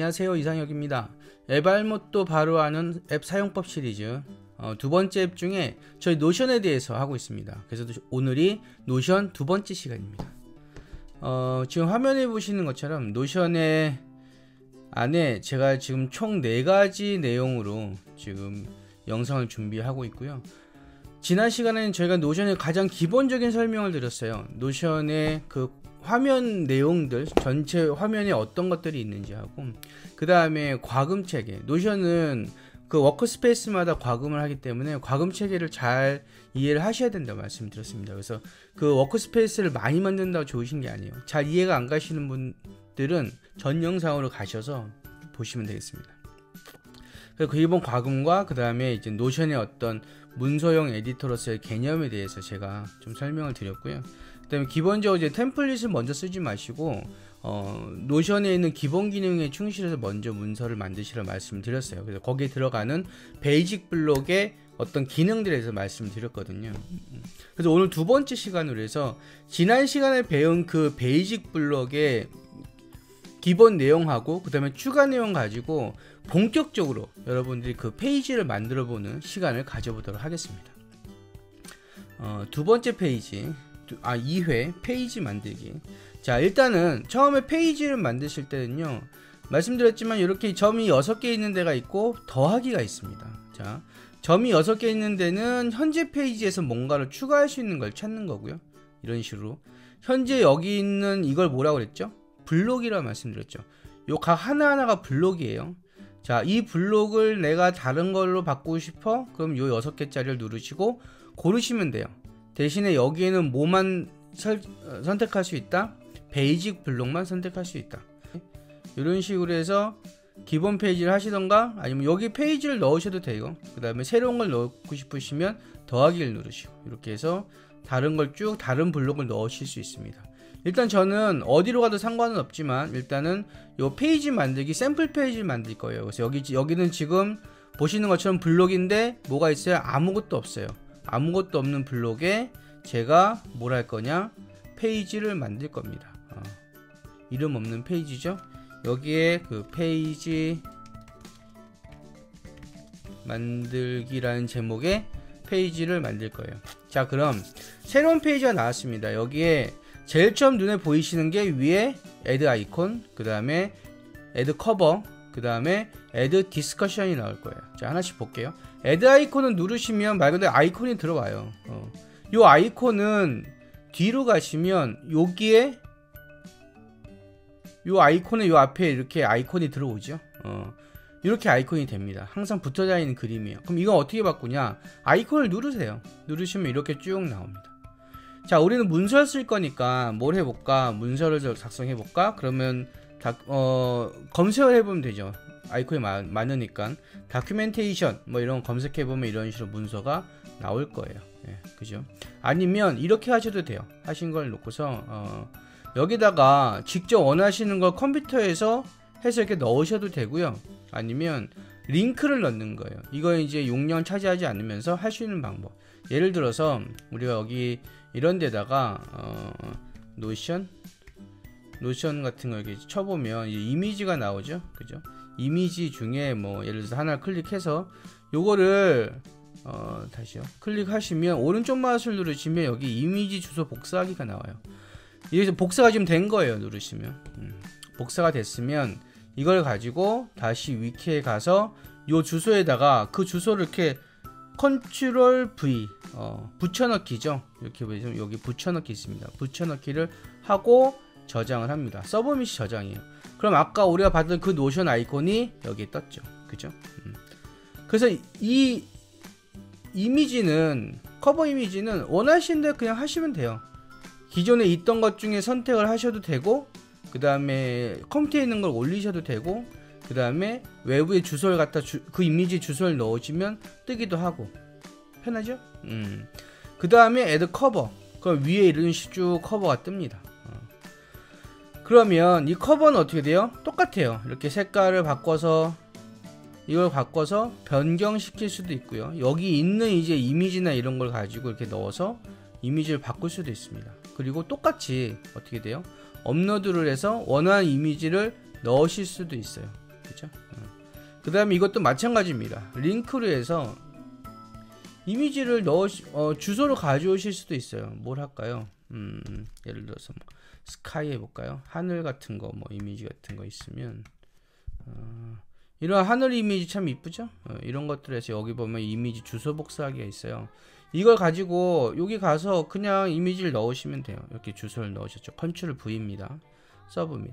안녕하세요, 이상혁입니다. 앱알못도 바로 아는 앱 사용법 시리즈 두 번째 앱 중에 저희 노션에 대해서 하고 있습니다. 그래서 오늘이 노션 두 번째 시간입니다. 지금 화면에 보시는 것처럼 노션의 안에 제가 지금 총 4가지 내용으로 지금 영상을 준비하고 있고요. 지난 시간에는 저희가 노션의 가장 기본적인 설명을 드렸어요. 노션의 그 화면 내용들, 전체 화면에 어떤 것들이 있는지 하고, 그 다음에 과금 체계. 노션은 그 워크스페이스마다 과금을 하기 때문에 과금 체계를 잘 이해를 하셔야 된다고 말씀드렸습니다. 그래서 그 워크스페이스를 많이 만든다고 좋으신 게 아니에요. 잘 이해가 안 가시는 분들은 전 영상으로 가셔서 보시면 되겠습니다. 그 기본 과금과 그 다음에 이제 노션의 어떤 문서용 에디터로서의 개념에 대해서 제가 좀 설명을 드렸고요. 그 다음에 기본적으로 이제 템플릿을 먼저 쓰지 마시고 노션에 있는 기본 기능에 충실해서 먼저 문서를 만드시라 말씀드렸어요. 그래서 거기에 들어가는 베이직 블록의 어떤 기능들에 대해서 말씀드렸거든요. 그래서 오늘 두 번째 시간으로 해서 지난 시간에 배운 그 베이직 블록의 기본 내용하고 그 다음에 추가 내용 가지고 본격적으로 여러분들이 그 페이지를 만들어 보는 시간을 가져보도록 하겠습니다. 두 번째 페이지, 2회 페이지 만들기. 자, 일단은 처음에 페이지를 만드실 때는요, 말씀드렸지만 이렇게 점이 6개 있는 데가 있고 더하기가 있습니다. 자, 점이 6개 있는 데는 현재 페이지에서 뭔가를 추가할 수 있는 걸 찾는 거고요. 이런 식으로 현재 여기 있는 이걸 뭐라고 그랬죠? 블록이라고 말씀드렸죠. 요 각 하나하나가 블록이에요. 자, 이 블록을 내가 다른 걸로 바꾸고 싶어? 그럼 요 6개짜리를 누르시고 고르시면 돼요. 대신에 여기에는 뭐만 선택할 수 있다? 베이직 블록만 선택할 수 있다. 이런 식으로 해서 기본 페이지를 하시던가 아니면 여기 페이지를 넣으셔도 돼요. 그 다음에 새로운 걸 넣고 싶으시면 더하기를 누르시고 이렇게 해서 다른 걸 쭉 다른 블록을 넣으실 수 있습니다. 일단 저는 어디로 가도 상관은 없지만 일단은 요 페이지 만들기 샘플 페이지를 만들 거예요. 그래서 여기는 지금 보시는 것처럼 블록인데 뭐가 있어요? 아무것도 없어요. 아무것도 없는 블록에 제가 뭘 할 거냐? 페이지를 만들 겁니다. 이름 없는 페이지죠. 여기에 그 페이지 만들기라는 제목의 페이지를 만들 거예요. 자, 그럼 새로운 페이지가 나왔습니다. 여기에 제일 처음 눈에 보이시는 게 위에 애드 아이콘, 그 다음에 애드 커버, 그 다음에 애드 디스커션이 나올 거예요. 자, 하나씩 볼게요. 애드 아이콘을 누르시면 말 그대로 아이콘이 들어와요. 요 아이콘은 뒤로 가시면 여기에 요 아이콘의 요 앞에 이렇게 아이콘이 들어오죠. 이렇게 아이콘이 됩니다. 항상 붙어 다니는 그림이에요. 그럼 이건 어떻게 바꾸냐? 아이콘을 누르세요. 누르시면 이렇게 쭉 나옵니다. 자, 우리는 문서를 쓸 거니까 뭘 해볼까? 문서를 작성해볼까? 그러면 검색을 해보면 되죠. 아이콘이 많으니까 다큐멘테이션 뭐 이런 거 검색해보면 이런 식으로 문서가 나올 거예요. 예, 그죠? 아니면 이렇게 하셔도 돼요. 하신 걸 놓고서 여기다가 직접 원하시는 걸 컴퓨터에서 해서 이렇게 넣으셔도 되고요. 아니면 링크를 넣는 거예요. 이거 이제 용량 차지하지 않으면서 할 수 있는 방법. 예를 들어서 우리가 여기 이런 데다가 노션 같은 거 이렇게 쳐보면 이미지가 나오죠. 그죠? 이미지 중에 뭐 예를 들어서 하나 클릭해서 요거를 다시요. 클릭하시면 오른쪽 마우스를 누르시면 여기 이미지 주소 복사하기가 나와요. 여기서 복사가 지금 된 거예요. 누르시면 복사가 됐으면 이걸 가지고 다시 위키에 가서 요 주소에다가 그 주소를 이렇게 컨트롤 V 붙여넣기죠. 이렇게 보시면 여기 붙여넣기 있습니다. 붙여넣기를 하고 저장을 합니다. 서브밋이 저장이에요. 그럼 아까 우리가 봤던 그 노션 아이콘이 여기에 떴죠. 그죠? 그래서 이 이미지는 커버 이미지는 원하시는 대로 그냥 하시면 돼요. 기존에 있던 것 중에 선택을 하셔도 되고 그 다음에 컴퓨터에 있는 걸 올리셔도 되고 그 다음에 외부에 주소를 갖다 그 이미지 주소를 넣으시면 뜨기도 하고 편하죠? 그 다음에 애드 커버, 그럼 위에 이런 식으로 쭉 커버가 뜹니다. 그러면 이 커버는 어떻게 돼요? 똑같아요. 이렇게 색깔을 바꿔서 이걸 바꿔서 변경시킬 수도 있고요. 여기 있는 이제 이미지나 이런 걸 가지고 이렇게 넣어서 이미지를 바꿀 수도 있습니다. 그리고 똑같이 어떻게 돼요? 업로드를 해서 원하는 이미지를 넣으실 수도 있어요. 그죠? 그 다음에 이것도 마찬가지입니다. 링크로 해서 이미지를 주소로 가져오실 수도 있어요. 뭘 할까요? 예를 들어서 뭐 스카이 해볼까요? 하늘 같은 거, 뭐 이미지 같은 거 있으면 이런 하늘 이미지 참 이쁘죠? 이런 것들에서 여기 보면 이미지 주소 복사하기가 있어요. 이걸 가지고 여기 가서 그냥 이미지를 넣으시면 돼요. 이렇게 주소를 넣으셨죠. 컨트롤 V입니다. 서브밋.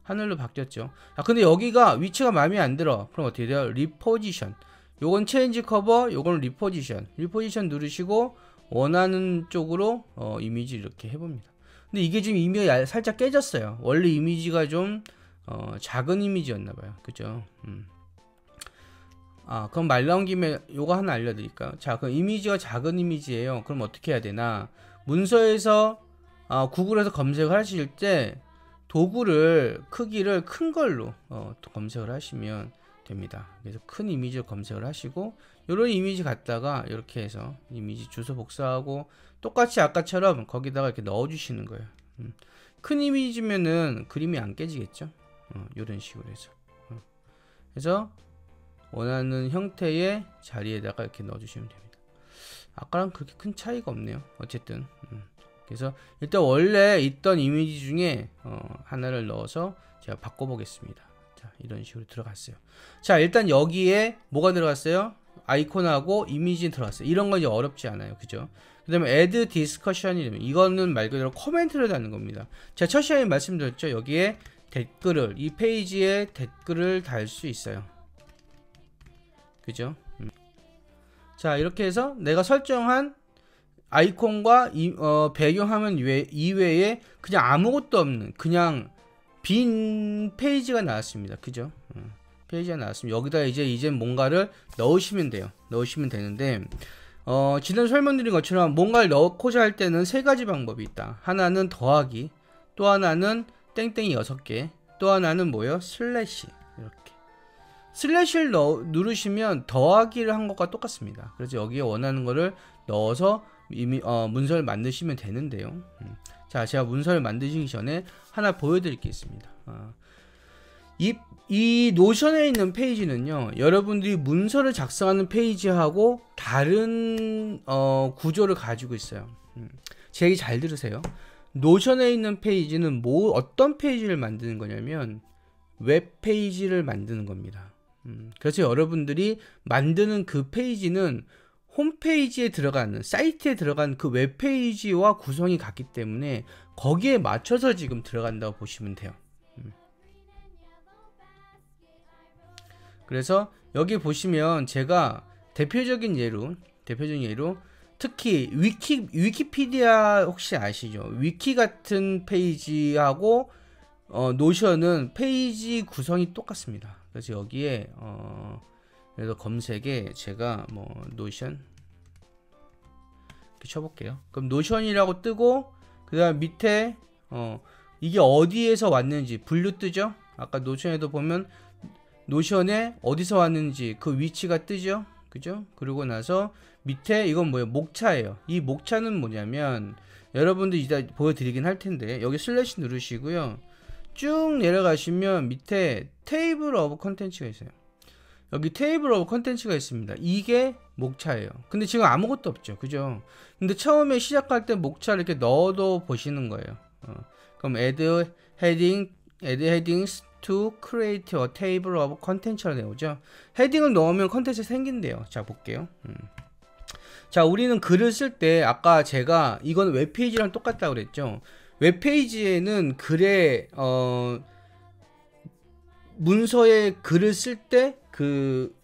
하늘로 바뀌었죠. 근데 여기가 위치가 마음에 안 들어. 그럼 어떻게 돼요? 리포지션. 요건 체인지 커버, 요건 리포지션. 리포지션 누르시고 원하는 쪽으로 이미지 이렇게 해봅니다. 근데 이게 지금 이미지가 살짝 깨졌어요. 원래 이미지가 좀 작은 이미지였나봐요. 그죠? 그럼 말 나온 김에 요거 하나 알려드릴까요? 자, 그럼 이미지가 작은 이미지예요. 그럼 어떻게 해야 되나? 문서에서 구글에서 검색을 하실 때 도구를 크기를 큰 걸로 검색을 하시면 됩니다. 그래서 큰 이미지를 검색을 하시고 이런 이미지 갖다가 이렇게 해서 이미지 주소 복사하고 똑같이 아까처럼 거기다가 이렇게 넣어 주시는 거예요. 큰 이미지면은 그림이 안 깨지겠죠. 이런 식으로 해서 그래서 원하는 형태의 자리에다가 이렇게 넣어 주시면 됩니다. 아까랑 그렇게 큰 차이가 없네요. 어쨌든 그래서 일단 원래 있던 이미지 중에 하나를 넣어서 제가 바꿔보겠습니다. 자, 이런 식으로 들어갔어요. 자, 일단 여기에 뭐가 들어갔어요? 아이콘하고 이미지 들어갔어요. 이런 건 이제 어렵지 않아요. 그죠? 그 다음에 add discussion이 되면 이거는 말 그대로 코멘트를 다는 겁니다. 제가 첫 시간에 말씀드렸죠. 여기에 댓글을, 이 페이지에 댓글을 달 수 있어요. 그죠? 자, 이렇게 해서 내가 설정한 아이콘과 배경화면 이외에 그냥 아무것도 없는 그냥 빈 페이지가 나왔습니다. 그죠? 페이지가 나왔습니다. 여기다 이제 뭔가를 넣으시면 돼요. 넣으시면 되는데 지난 설명드린 것처럼 뭔가를 넣고자 할 때는 세 가지 방법이 있다. 하나는 더하기, 또 하나는 땡땡이 6개, 또 하나는 뭐예요? 슬래시. 이렇게 슬래시를 누르시면 더하기를 한 것과 똑같습니다. 그래서 여기에 원하는 거를 넣어서 문서를 만드시면 되는데요. 자, 제가 문서를 만드시기 전에 하나 보여드릴 게 있습니다. 이 노션에 있는 페이지는요, 여러분들이 문서를 작성하는 페이지하고 다른 구조를 가지고 있어요. 제 얘기 잘 들으세요. 노션에 있는 페이지는 어떤 페이지를 만드는 거냐면 웹페이지를 만드는 겁니다. 그래서 여러분들이 만드는 그 페이지는 홈페이지에 들어가는, 사이트에 들어가는 그 웹페이지와 구성이 같기 때문에 거기에 맞춰서 지금 들어간다고 보시면 돼요. 그래서 여기 보시면 제가 대표적인 예로 특히 위키피디아 혹시 아시죠? 위키 같은 페이지하고 노션은 페이지 구성이 똑같습니다. 그래서 여기에 그래서 검색에 제가 뭐 노션 이렇게 쳐볼게요. 그럼 노션이라고 뜨고 그 다음 밑에 이게 어디에서 왔는지 분류 뜨죠. 아까 노션에도 보면 노션에 어디서 왔는지 그 위치가 뜨죠. 그죠? 그리고 나서 밑에 이건 뭐예요? 목차예요. 이 목차는 뭐냐면 여러분들 이따 보여드리긴 할 텐데 여기 슬래시 누르시고요. 쭉 내려가시면 밑에 테이블 오브 컨텐츠가 있어요. 여기 테이블 오브 컨텐츠가 있습니다. 이게 목차예요. 근데 지금 아무것도 없죠. 그죠? 근데 처음에 시작할 때 목차를 이렇게 넣어도 보시는 거예요. 그럼 add headings to create a table of content가 나오죠. 헤딩을 넣으면 컨텐츠 생긴대요. 자, 볼게요. 자, 우리는 글을 쓸 때 아까 제가 이건 웹페이지랑 똑같다고 그랬죠. 웹페이지에는 글에 문서에 글을 쓸 때 그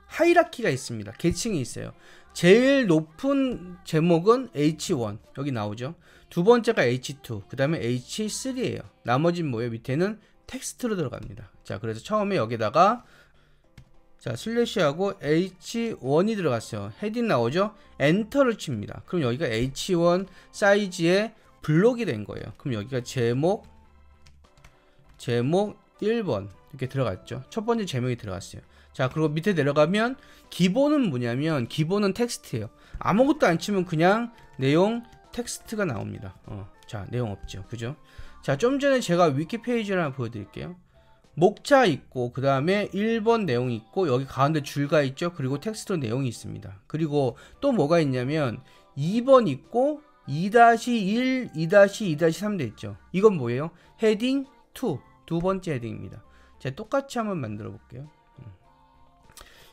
하이라키가 있습니다. 계층이 있어요. 제일 높은 제목은 H1 여기 나오죠. 두 번째가 H2 그 다음에 H3예요. 나머지는 뭐예요? 밑에는 텍스트로 들어갑니다. 자, 그래서 처음에 여기다가 자 슬래시하고 H1이 들어갔어요. 헤딩 나오죠. 엔터를 칩니다. 그럼 여기가 H1 사이즈의 블록이 된 거예요. 그럼 여기가 제목 1번 이렇게 들어갔죠. 첫 번째 제목이 들어갔어요. 자, 그리고 밑에 내려가면 기본은 뭐냐면 기본은 텍스트예요. 아무것도 안 치면 그냥 내용 텍스트가 나옵니다. 자, 내용 없죠. 그죠? 자, 좀 전에 제가 위키 페이지를 하나 보여드릴게요. 목차 있고 그 다음에 1번 내용이 있고 여기 가운데 줄가 있죠. 그리고 텍스트 내용이 있습니다. 그리고 또 뭐가 있냐면 2번 있고 2-1, 2-2-3 돼 있죠. 이건 뭐예요? 헤딩 2, 두 번째 헤딩입니다. 제가 똑같이 한번 만들어 볼게요.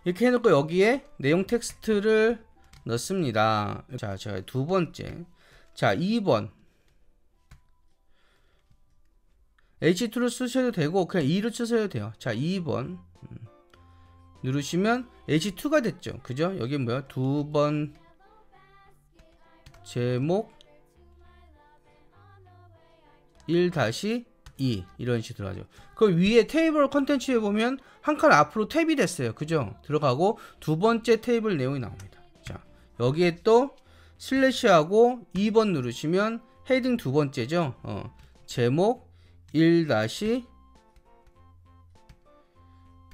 이렇게 해놓고 여기에 내용 텍스트를 넣습니다. 자, 제가 두 번째. 자, 2번. H2로 쓰셔도 되고, 그냥 2로 쓰셔도 돼요. 자, 2번. 누르시면 H2가 됐죠. 그죠? 여기 뭐야? 두 번 제목 1-2 이런 식으로 하죠. 그 위에 테이블 컨텐츠에 보면 한 칸 앞으로 탭이 됐어요. 그죠? 들어가고 두 번째 테이블 내용이 나옵니다. 자, 여기에 또 슬래시하고 2번 누르시면 헤딩 두 번째죠. 제목 1-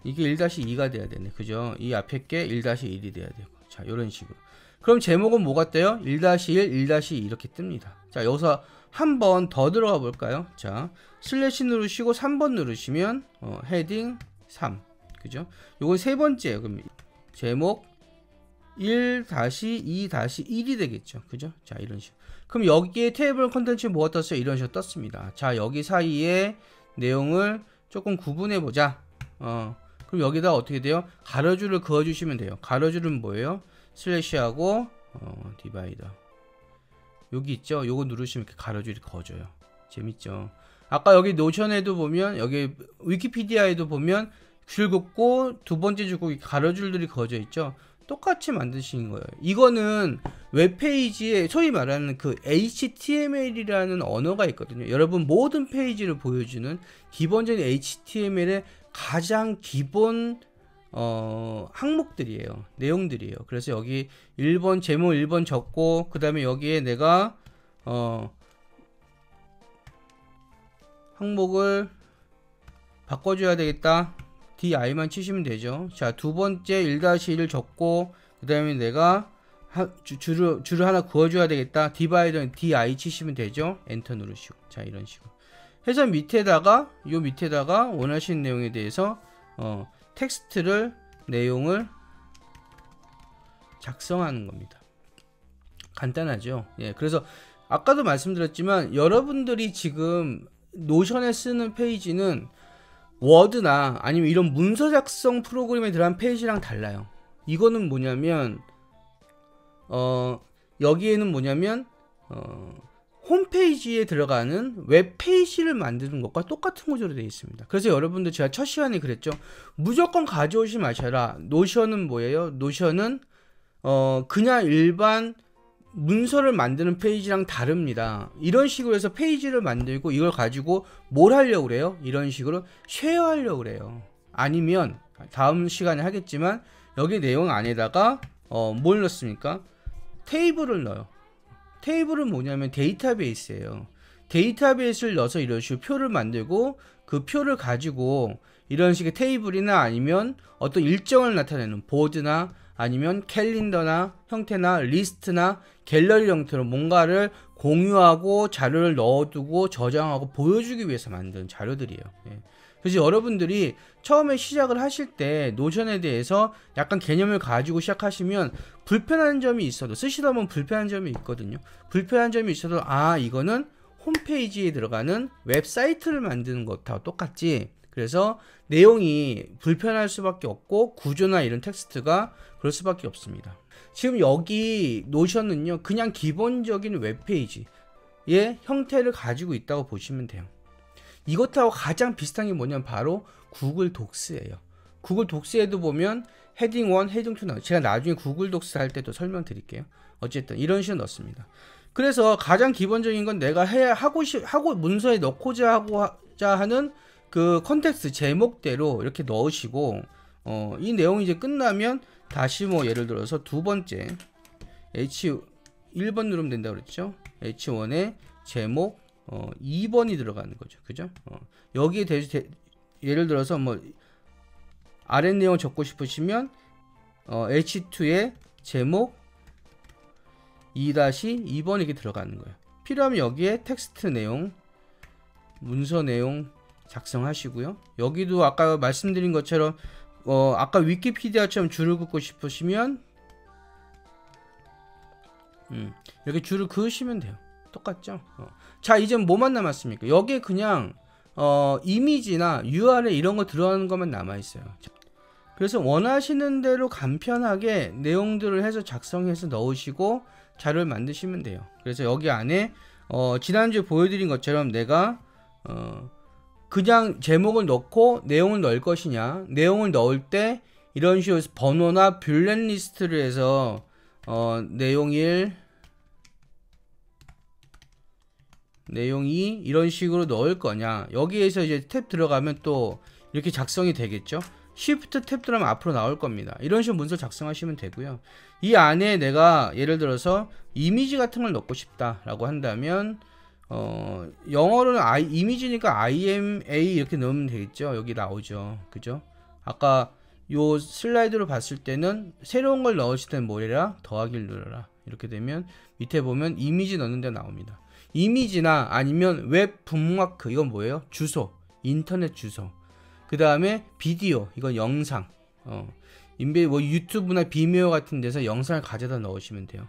이게 1-2가 돼야 되네. 그죠? 이 앞에 게 1-1이 돼야 되고. 자, 이런 식으로. 그럼 제목은 뭐가 떠요? 1-1, 1-2 이렇게 뜹니다. 자, 여기서 한 번 더 들어가 볼까요? 자, 슬래시 누르시고 3번 누르시면 헤딩 3. 그죠? 요건 세 번째예요. 그럼 제목 1-2-1이 되겠죠. 그죠? 자, 이런 식으로. 그럼 여기에 테이블 컨텐츠 뭐가 떴어요? 이런 식으로 떴습니다. 자, 여기 사이에 내용을 조금 구분해 보자. 그럼 여기다 어떻게 돼요? 가로줄을 그어 주시면 돼요. 가로줄은 뭐예요? 슬래시하고 디바이더. 여기 있죠? 요거 누르시면 이렇게 가로줄이 그어져요. 재밌죠? 아까 여기 노션에도 보면, 여기 위키피디아에도 보면 줄 긋고 두 번째 줄 긋고 가로줄들이 그어져 있죠? 똑같이 만드시는 거예요. 이거는 웹페이지에 소위 말하는 그 HTML이라는 언어가 있거든요. 여러분 모든 페이지를 보여주는 기본적인 HTML의 가장 기본 항목들이에요. 내용들이에요. 그래서 여기 1번 제목 1번 적고 그 다음에 여기에 내가 항목을 바꿔줘야 되겠다. DI만 치시면 되죠. 자, 두 번째 1-1을 적고 그 다음에 내가 줄을 하나 그어줘야 되겠다. 디바이더 DI 치시면 되죠. 엔터 누르시고. 자, 이런 식으로 해서 밑에다가 요 밑에다가 원하시는 내용에 대해서 텍스트를 내용을 작성하는 겁니다. 간단하죠. 예, 그래서 아까도 말씀드렸지만 여러분들이 지금 노션에 쓰는 페이지는 워드나 아니면 이런 문서 작성 프로그램에 들어간 페이지랑 달라요. 이거는 뭐냐면 여기에는 뭐냐면 홈페이지에 들어가는 웹페이지를 만드는 것과 똑같은 구조로 되어 있습니다. 그래서 여러분들 제가 첫 시간에 그랬죠. 무조건 가져오지 마셔라. 노션은 뭐예요? 노션은 그냥 일반 문서를 만드는 페이지랑 다릅니다. 이런 식으로 해서 페이지를 만들고 이걸 가지고 뭘 하려고 그래요? 이런 식으로 쉐어하려고 그래요. 아니면 다음 시간에 하겠지만 여기 내용 안에다가 뭘 넣습니까? 테이블을 넣어요. 테이블은 뭐냐면 데이터베이스예요. 데이터베이스를 넣어서 이런 식으로 표를 만들고 그 표를 가지고 이런 식의 테이블이나 아니면 어떤 일정을 나타내는 보드나 아니면 캘린더나 형태나 리스트나 갤러리 형태로 뭔가를 공유하고 자료를 넣어두고 저장하고 보여주기 위해서 만든 자료들이에요. 예. 그래서 여러분들이 처음에 시작을 하실 때 노션에 대해서 약간 개념을 가지고 시작하시면 불편한 점이 있어도 쓰시다 보면 불편한 점이 있거든요. 불편한 점이 있어도 이거는 홈페이지에 들어가는 웹사이트를 만드는 것과 똑같지. 그래서 내용이 불편할 수밖에 없고 구조나 이런 텍스트가 그럴 수밖에 없습니다. 지금 여기 노션은요 그냥 기본적인 웹페이지의 형태를 가지고 있다고 보시면 돼요. 이것하고 가장 비슷한 게 뭐냐면 바로 구글 독스예요. 구글 독스에도 보면 헤딩 1, 헤딩 2 나와요. 제가 나중에 구글 독스 할 때도 설명드릴게요. 어쨌든 이런 식으로 넣습니다. 그래서 가장 기본적인 건 내가 하고 문서에 넣고자 하는 그 컨텍스트 제목대로 이렇게 넣으시고 이 내용이 이제 끝나면 다시 뭐 예를 들어서 두 번째 H1번 누르면 된다고 그랬죠. H1에 제목 2번이 들어가는 거죠. 그죠? 여기에 예를 들어서 뭐 아래 내용 적고 싶으시면 H2에 제목 2-2번 이렇게 들어가는 거예요. 필요하면 여기에 텍스트 내용, 문서 내용 작성하시고요. 여기도 아까 말씀드린 것처럼 아까 위키피디아처럼 줄을 긋고 싶으시면 이렇게 줄을 그으시면 돼요. 똑같죠? 자, 이제 뭐만 남았습니까? 여기에 그냥 이미지나 URL 이런 거 들어가는 것만 남아있어요. 그래서 원하시는 대로 간편하게 내용들을 해서 작성해서 넣으시고 자료를 만드시면 돼요. 그래서 여기 안에 지난주에 보여드린 것처럼 내가 그냥 제목을 넣고 내용을 넣을 것이냐, 내용을 넣을 때 이런 식으로 번호나 뷰렛 리스트를 해서 내용 1, 내용 2 이런 식으로 넣을 거냐, 여기에서 이제 탭 들어가면 또 이렇게 작성이 되겠죠. Shift 탭 들어가면 앞으로 나올 겁니다. 이런 식으로 문서 작성하시면 되고요. 이 안에 내가 예를 들어서 이미지 같은 걸 넣고 싶다 라고 한다면 영어로는 이미지니까 IMA 이렇게 넣으면 되겠죠. 여기 나오죠. 그죠? 아까 요 슬라이드로 봤을 때는 새로운 걸 넣으실 때는 뭐래라? 더하기를 눌러라. 이렇게 되면 밑에 보면 이미지 넣는 데 나옵니다. 이미지나 아니면 웹 북마크, 이건 뭐예요? 주소, 인터넷 주소. 그 다음에 비디오, 이건 영상. 뭐 유튜브나 비메오 같은 데서 영상을 가져다 넣으시면 돼요.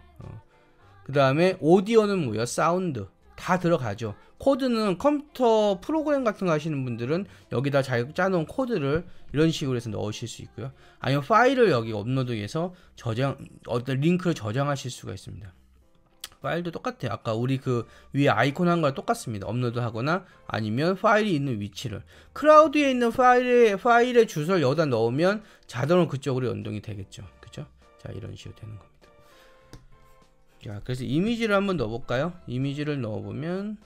그 다음에 오디오는 뭐예요? 사운드. 다 들어가죠. 코드는 컴퓨터 프로그램 같은 거 하시는 분들은 여기다 잘 짜놓은 코드를 이런 식으로 해서 넣으실 수 있고요. 아니면 파일을 여기 업로드해서 어떤 링크를 저장하실 수가 있습니다. 파일도 똑같아요. 아까 우리 그 위에 아이콘 한 거랑 똑같습니다. 업로드 하거나 아니면 파일이 있는 위치를, 클라우드에 있는 파일의 주소를 여기다 넣으면 자동으로 그쪽으로 연동이 되겠죠. 그죠? 자, 이런 식으로 되는 겁니다. 자, 그래서 이미지를 한번 넣어볼까요? 이미지를 넣어보면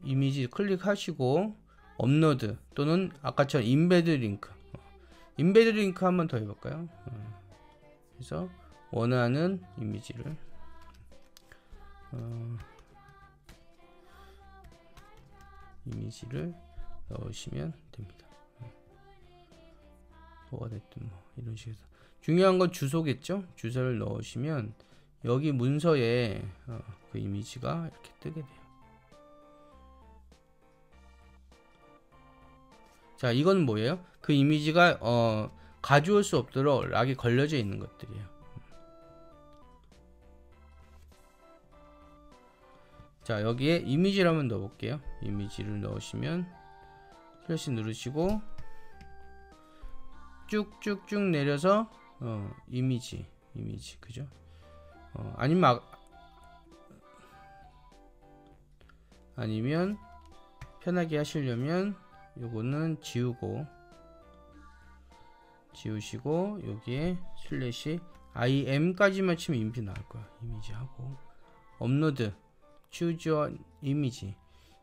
이미지 클릭하시고 업로드 또는 아까처럼 인베드 링크, 인베드 링크 한번 더 해볼까요? 그래서 원하는 이미지를 넣으시면 됩니다. 뭐가 됐든 뭐 이런 식으로. 중요한 건 주소겠죠? 주소를 넣으시면 여기 문서에 그 이미지가 이렇게 뜨게 돼요. 자, 이건 뭐예요? 그 이미지가 가져올 수 없도록 락이 걸려져 있는 것들이에요. 자, 여기에 이미지를 한번 넣어볼게요. 이미지를 넣으시면 슬래시 누르시고 쭉쭉쭉 내려서 이미지 그죠? 아니면 편하게 하시려면 요거는 지우시고 여기에 슬래시 im까지만 치면 이미지 나올 거야. 이미지 하고 업로드 choose your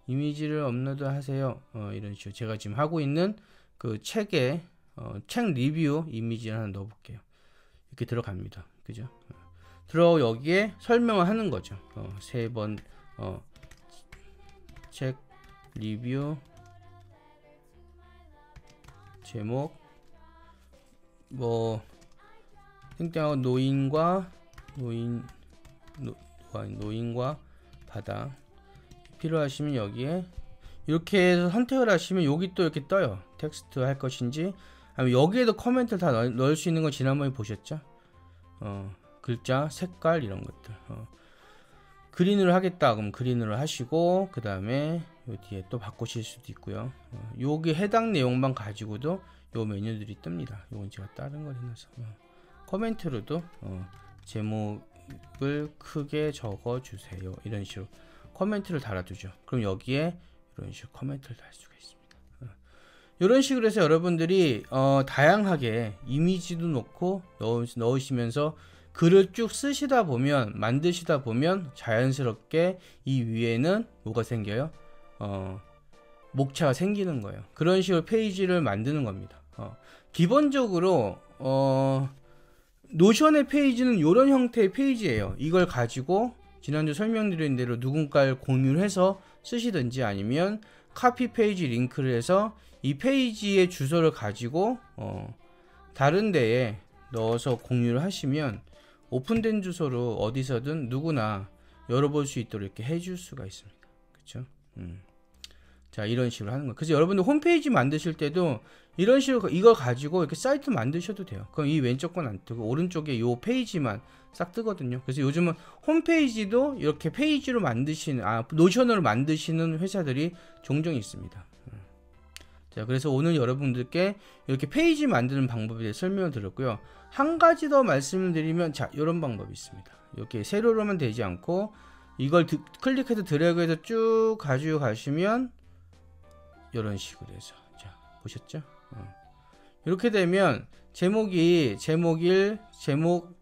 이미지를 업로드 하세요. 이런 식으로 제가 지금 하고 있는 그 책에 책 리뷰 이미지를 하나 넣어볼게요. 이렇게 들어갑니다. 그죠? 들어가고 여기에 설명을 하는 거죠. 3번 책 리뷰 제목 뭐 땡땡하고 노인과 바다 필요하시면 여기에 이렇게 해서 선택을 하시면 여기 또 이렇게 떠요. 텍스트 할 것인지 아니면 여기에도 코멘트를 다 넣을 수 있는 거 지난번에 보셨죠? 글자, 색깔 이런 것들. 그린으로 하겠다 그럼 그린으로 하시고 그 다음에 요 뒤에 또 바꾸실 수도 있고요. 여기 해당 내용만 가지고도 요 메뉴들이 뜹니다. 요건 제가 다른 걸 해놔서 코멘트로도 제목을 크게 적어 주세요. 이런 식으로 코멘트를 달아두죠. 그럼 여기에 이런 식으로 코멘트를 달 수가 있습니다. 이런 식으로 해서 여러분들이 다양하게 이미지도 넣고 넣으시면서 글을 쭉 쓰시다 보면 만드시다 보면 자연스럽게 이 위에는 뭐가 생겨요? 목차가 생기는 거예요. 그런 식으로 페이지를 만드는 겁니다. 기본적으로 노션의 페이지는 이런 형태의 페이지예요. 이걸 가지고 지난주 설명드린 대로 누군가를 공유를 해서 쓰시든지 아니면 카피 페이지 링크를 해서 이 페이지의 주소를 가지고 다른 데에 넣어서 공유를 하시면 오픈된 주소로 어디서든 누구나 열어볼 수 있도록 이렇게 해줄 수가 있습니다. 그쵸? 자, 이런 식으로 하는 거예요. 그래서 여러분들 홈페이지 만드실 때도 이런 식으로 이걸 가지고 이렇게 사이트 만드셔도 돼요. 그럼 이 왼쪽 건 안 뜨고 오른쪽에 요 페이지만 싹 뜨거든요. 그래서 요즘은 홈페이지도 이렇게 페이지로 만드시는, 노션으로 만드시는 회사들이 종종 있습니다. 자, 그래서 오늘 여러분들께 이렇게 페이지 만드는 방법에 대해 설명을 드렸고요. 한 가지 더 말씀을 드리면, 자, 이런 방법이 있습니다. 이렇게 세로로만 되지 않고 이걸 클릭해서 드래그해서 쭉 가지고 가시면 이런 식으로 해서, 자, 보셨죠? 이렇게 되면 제목이 제목 1, 제목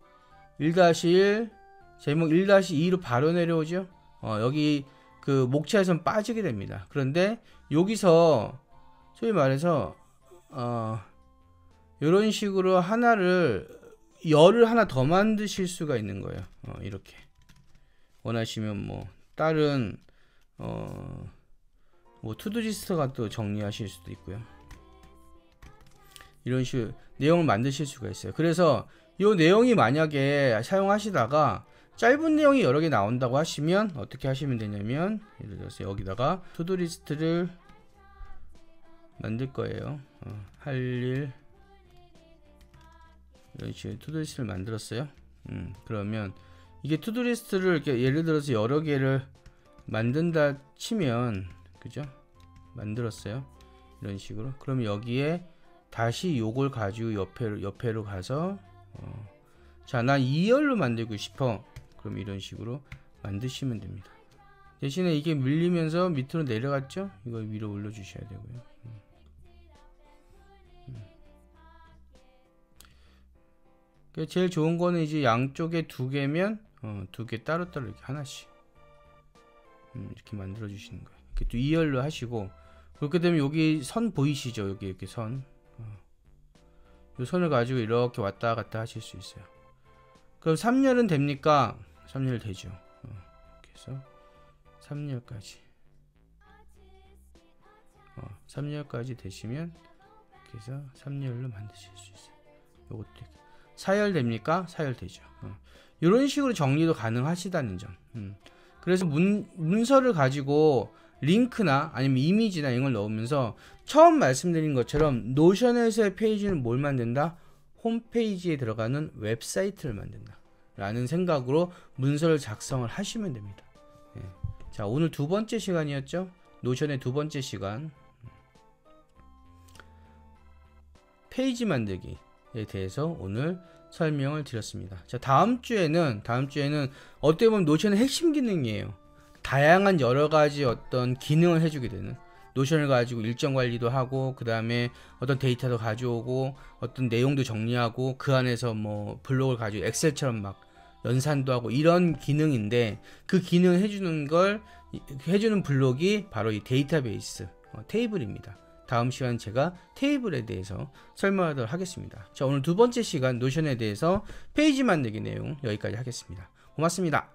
1-1, 제목 1-2로 바로 내려오죠. 여기 그 목차에선 빠지게 됩니다. 그런데 여기서 소위 말해서 이런 식으로 열을 하나 더 만드실 수가 있는 거예요. 이렇게 원하시면 뭐 다른 뭐 투두리스트 같은 거 정리하실 수도 있고요. 이런 식으로 내용을 만드실 수가 있어요. 그래서 이 내용이 만약에 사용하시다가 짧은 내용이 여러 개 나온다고 하시면 어떻게 하시면 되냐면, 예를 들어서 여기다가 투두리스트를 만들 거예요. 할 일, 이런 식으로 투두리스트를 만들었어요. 그러면 이게 투두리스트를 이렇게 예를 들어서 여러 개를 만든다 치면, 그죠? 만들었어요. 이런 식으로. 그러면 여기에 다시 요걸 가지고 옆에로 가서 자, 난 2열로 만들고 싶어. 그럼 이런 식으로 만드시면 됩니다. 대신에 이게 밀리면서 밑으로 내려갔죠? 이걸 위로 올려 주셔야 되고요. 제일 좋은 거는 이제 양쪽에 두 개면 두 개 따로따로 이렇게 하나씩 이렇게 만들어 주시는 거예요. 이렇게 또 2열로 하시고, 그렇게 되면 여기 선 보이시죠? 여기 이렇게 선, 이 선을 가지고 이렇게 왔다 갔다 하실 수 있어요. 그럼 3열은 됩니까? 3열 되죠. 이렇게 해서 3열까지 3열까지 되시면 이렇게 해서 3열로 만드실 수 있어요. 요것도 4열 됩니까? 4열 되죠. 이런 식으로 정리도 가능하시다는 점. 그래서 문서를 가지고 링크나 아니면 이미지나 이런 걸 넣으면서 처음 말씀드린 것처럼 노션에서의 페이지는 뭘 만든다? 홈페이지에 들어가는 웹사이트를 만든다 라는 생각으로 문서를 작성을 하시면 됩니다. 자, 오늘 두 번째 시간이었죠. 노션의 두 번째 시간, 페이지 만들기에 대해서 오늘 설명을 드렸습니다. 자, 다음 주에는 어떻게 보면 노션의 핵심 기능이에요. 다양한 여러 가지 어떤 기능을 해주게 되는, 노션을 가지고 일정 관리도 하고, 그 다음에 어떤 데이터도 가져오고, 어떤 내용도 정리하고, 그 안에서 뭐 블록을 가지고 엑셀처럼 막 연산도 하고, 이런 기능인데, 그 기능을 해주는 블록이 바로 이 데이터베이스 테이블입니다. 다음 시간 제가 테이블에 대해서 설명하도록 하겠습니다. 자, 오늘 두 번째 시간 노션에 대해서 페이지 만들기 내용 여기까지 하겠습니다. 고맙습니다.